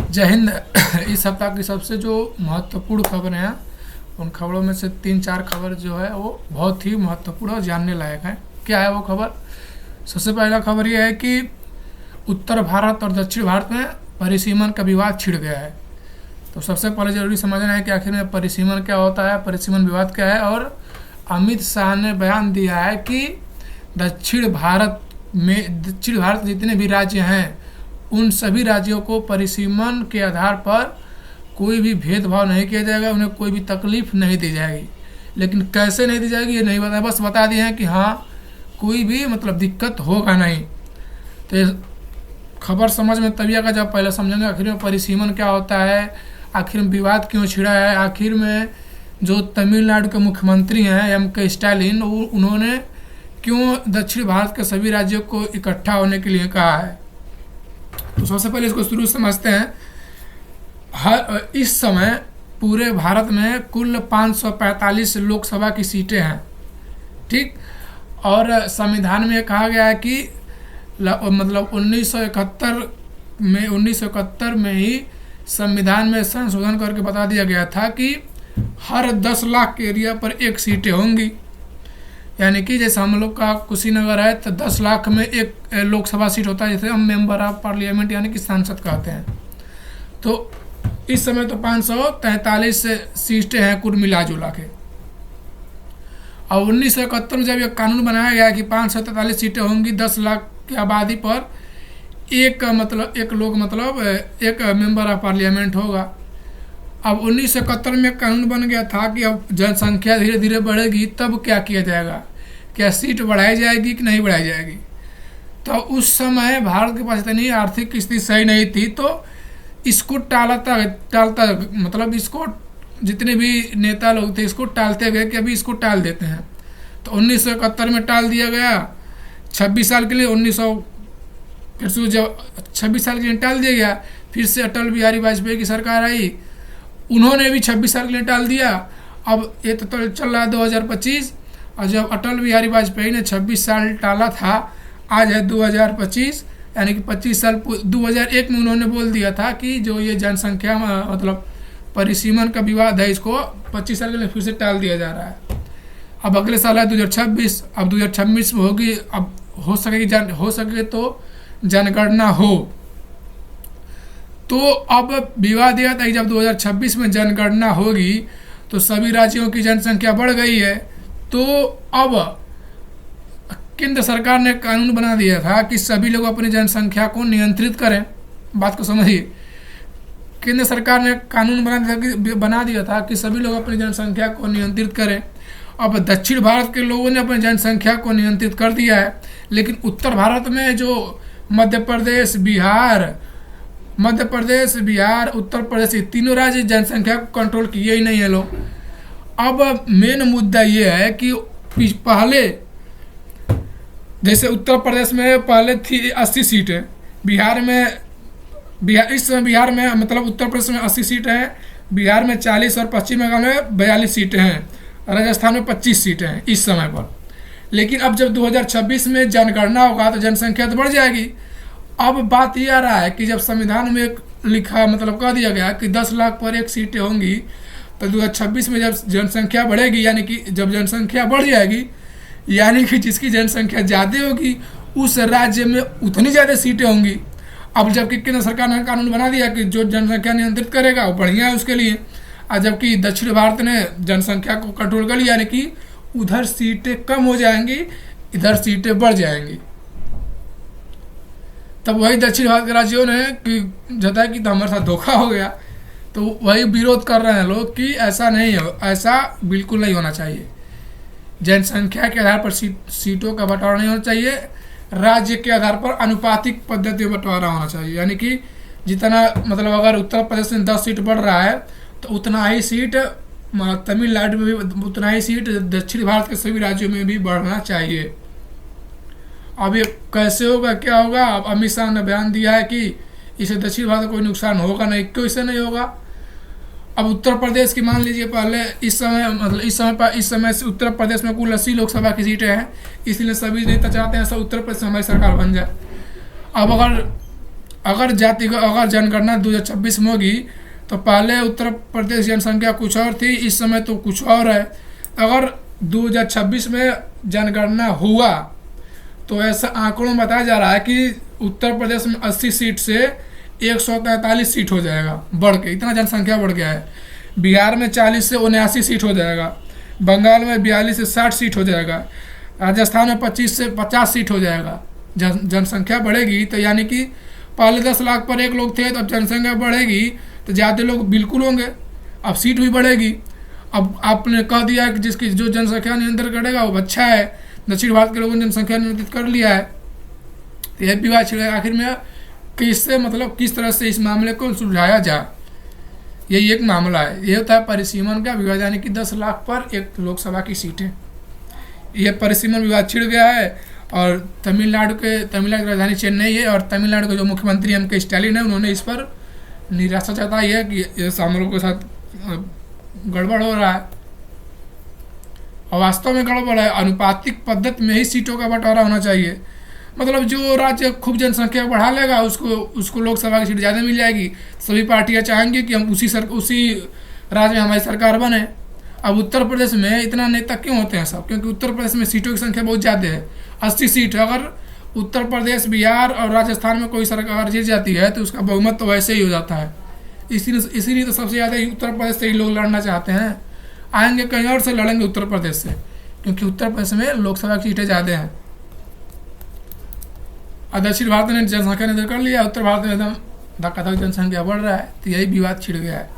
जय हिंद। इस सप्ताह की सबसे जो महत्वपूर्ण खबरें हैं उन खबरों में से 3-4 खबर जो है वो बहुत ही महत्वपूर्ण और जानने लायक है। क्या है वो खबर? सबसे पहला खबर यह है कि उत्तर भारत और दक्षिण भारत में परिसीमन का विवाद छिड़ गया है। तो सबसे पहले जरूरी समझना है कि आखिर में परिसीमन क्या होता है, परिसीमन विवाद क्या है। और अमित शाह ने बयान दिया है कि दक्षिण भारत जितने भी राज्य हैं उन सभी राज्यों को परिसीमन के आधार पर कोई भी भेदभाव नहीं किया जाएगा, उन्हें कोई भी तकलीफ नहीं दी जाएगी। लेकिन कैसे नहीं दी जाएगी ये नहीं बताया, बस बता दिए हैं कि हाँ कोई भी दिक्कत होगा नहीं। तो ये खबर समझ में तभी आएगा जब पहले समझेंगे आखिर में परिसीमन क्या होता है, आखिर में विवाद क्यों छिड़ा है, आखिर में जो तमिलनाडु के मुख्यमंत्री हैं M.K. स्टालिन उन्होंने क्यों दक्षिण भारत के सभी राज्यों को इकट्ठा होने के लिए कहा है। तो सबसे पहले इसको शुरू समझते हैं। इस समय पूरे भारत में कुल 545 लोकसभा की सीटें हैं, ठीक। और संविधान में कहा गया है कि 1971 में ही संविधान में संशोधन करके बता दिया गया था कि हर 10 लाख के एरिया पर एक सीटें होंगी। यानी कि जैसे हम लोग का कुशीनगर है तो 10 लाख में एक लोकसभा सीट होता है, जैसे हम मेंबर ऑफ पार्लियामेंट यानी कि सांसद कहते हैं। तो इस समय तो 543 सीटें हैं कुल मिला जुला के। और 1971 में जब यह कानून बनाया गया कि 543 सीटें होंगी 10 लाख की आबादी पर एक मेंबर ऑफ पार्लियामेंट होगा। अब 1971 में कानून बन गया था कि अब जनसंख्या धीरे धीरे बढ़ेगी, तब क्या किया जाएगा, क्या सीट बढ़ाई जाएगी कि नहीं बढ़ाई जाएगी। तो उस समय भारत के पास इतनी आर्थिक स्थिति सही नहीं थी, तो इसको टालता इसको जितने भी नेता लोग थे इसको टालते गए कि अभी इसको टाल देते हैं। तो 1971 में टाल दिया गया 26 साल के लिए, 1900 फिर से जब 26 साल के लिए टाल दिया गया, फिर से अटल बिहारी वाजपेयी की सरकार आई, उन्होंने भी 26 साल के लिए टाल दिया। अब ये तो चल रहा है 2025, और जब अटल बिहारी वाजपेयी ने 26 साल टाला था, आज है 2025, यानी कि 25 साल 2001 में उन्होंने बोल दिया था कि जो ये जनसंख्या परिसीमन का विवाद है इसको 25 साल के लिए फिर से टाल दिया जा रहा है। अब अगले साल है 2026, अब 2026 में होगी, अब हो सके तो जनगणना हो। तो अब विवाद यह था कि जब 2026 में जनगणना होगी तो सभी राज्यों की जनसंख्या बढ़ गई है, तो अब केंद्र सरकार ने कानून बना दिया था कि सभी लोग अपनी जनसंख्या को नियंत्रित करें। बात को समझिए, केंद्र सरकार ने कानून बना दिया था कि सभी लोग अपनी जनसंख्या को नियंत्रित करें। अब दक्षिण भारत के लोगों ने अपनी जनसंख्या को नियंत्रित कर दिया है, लेकिन उत्तर भारत में जो मध्य प्रदेश, बिहार, उत्तर प्रदेश, ये तीनों राज्य जनसंख्या को कंट्रोल किए ही नहीं है लोग। अब मेन मुद्दा ये है कि पहले जैसे उत्तर प्रदेश में पहले थी 80 सीटें, इस समय बिहार में उत्तर प्रदेश में 80 सीटें हैं, बिहार में 40 और पश्चिम बंगाल में 42 सीटें हैं, राजस्थान में 25 सीटें हैं इस समय पर। लेकिन अब जब 2026 में जनगणना होगा तो जनसंख्या तो बढ़ जाएगी। अब बात ये आ रहा है कि जब संविधान में लिखा कह दिया गया कि 10 लाख पर एक सीटें होंगी, तो 2026 में जब जनसंख्या बढ़ेगी, यानी कि जब जनसंख्या बढ़ जाएगी, यानी कि जिसकी जनसंख्या ज़्यादा होगी उस राज्य में उतनी ज़्यादा सीटें होंगी। अब जबकि केंद्र सरकार ने कानून बना दिया कि जो जनसंख्या नियंत्रित करेगा वो बढ़िया है उसके लिए, और जबकि दक्षिण भारत ने जनसंख्या को कंट्रोल कर लिया, यानी कि उधर सीटें कम हो जाएंगी, इधर सीटें बढ़ जाएंगी। तब वही दक्षिण भारत के राज्यों ने कि जताया कि हमारे साथ धोखा हो गया, तो वही विरोध कर रहे हैं लोग कि ऐसा नहीं हो, ऐसा बिल्कुल नहीं होना चाहिए। जनसंख्या के आधार पर सीटों का बंटवारा नहीं होना चाहिए, राज्य के आधार पर अनुपातिक पद्धति में बंटवारा होना चाहिए। यानी कि जितना अगर उत्तर प्रदेश में 10 सीट बढ़ रहा है तो उतना ही सीट तमिलनाडु में भी, उतना ही सीट दक्षिण भारत के सभी राज्यों में भी बढ़ना चाहिए। अब ये कैसे होगा, क्या होगा? अब अमित शाह ने बयान दिया है कि इसे दक्षिण भारत को कोई नुकसान होगा नहीं। क्यों इसे नहीं होगा? अब उत्तर प्रदेश की मान लीजिए पहले इस समय से उत्तर प्रदेश में कुल 80 लोकसभा की सीटें हैं, इसलिए सभी नेता चाहते हैं सब उत्तर प्रदेश में हमारी सरकार बन जाए। अब अगर अगर जनगणना 2026 में होगी तो पहले उत्तर प्रदेश जनसंख्या कुछ और थी, इस समय तो कुछ और है। अगर 2026 में जनगणना हुआ तो ऐसा आंकड़ों में बताया जा रहा है कि उत्तर प्रदेश में 80 सीट से 143 सीट हो जाएगा बढ़ के, इतना जनसंख्या बढ़ गया है। बिहार में 40 से 79 सीट हो जाएगा, बंगाल में 42 से 60 सीट हो जाएगा, राजस्थान में 25 से 50 सीट हो जाएगा। जनसंख्या बढ़ेगी तो यानी कि पहले 10 लाख पर एक लोग थे, तो अब जनसंख्या बढ़ेगी तो ज़्यादा लोग बिल्कुल होंगे, अब सीट भी बढ़ेगी। अब आपने कह दिया कि जिसकी जो जनसंख्या नियंत्रण करेगा वो अच्छा है, दक्षिण भारत के लोगों ने जनसंख्या नियंत्रित कर लिया है, तो यह विवाद छिड़ गया। आखिर में किससे मतलब किस तरह से इस मामले को सुलझाया जाए, यही एक मामला है। ये होता है परिसीमन का विवाद, यानी कि 10 लाख पर एक लोकसभा की सीटें। यह परिसीमन विवाद छिड़ गया है और तमिलनाडु की राजधानी चेन्नई है और तमिलनाडु के जो मुख्यमंत्री एम के स्टालिन है, उन्होंने इस पर निराशा जताई है कि ये शामिलों के साथ गड़बड़ हो रहा है। और वास्तव में गड़बड़ है, अनुपातिक पद्धति में ही सीटों का बंटवारा होना चाहिए। मतलब जो राज्य खूब जनसंख्या बढ़ा लेगा उसको लोकसभा की सीट ज़्यादा मिल जाएगी। सभी पार्टियां चाहेंगी कि हम उसी राज्य में हमारी सरकार बने। अब उत्तर प्रदेश में इतना नेता क्यों होते हैं सब? क्योंकि उत्तर प्रदेश में सीटों की संख्या बहुत ज़्यादा है, 80 सीट। अगर उत्तर प्रदेश, बिहार और राजस्थान में कोई सरकार जीत जाती है तो उसका बहुमत तो वैसे ही हो जाता है। इसीलिए तो सबसे ज़्यादा उत्तर प्रदेश से ही लोग लड़ना चाहते हैं। आएंगे कहीं और से लड़ेंगे उत्तर प्रदेश से, क्योंकि उत्तर प्रदेश में लोकसभा की सीटें ज़्यादा हैं। और दक्षिण भारत ने जनसंख्या नियंत्रण कर लिया, उत्तर भारत में एकदम धक्का जनसंख्या बढ़ रहा है, तो यही विवाद छिड़ गया है।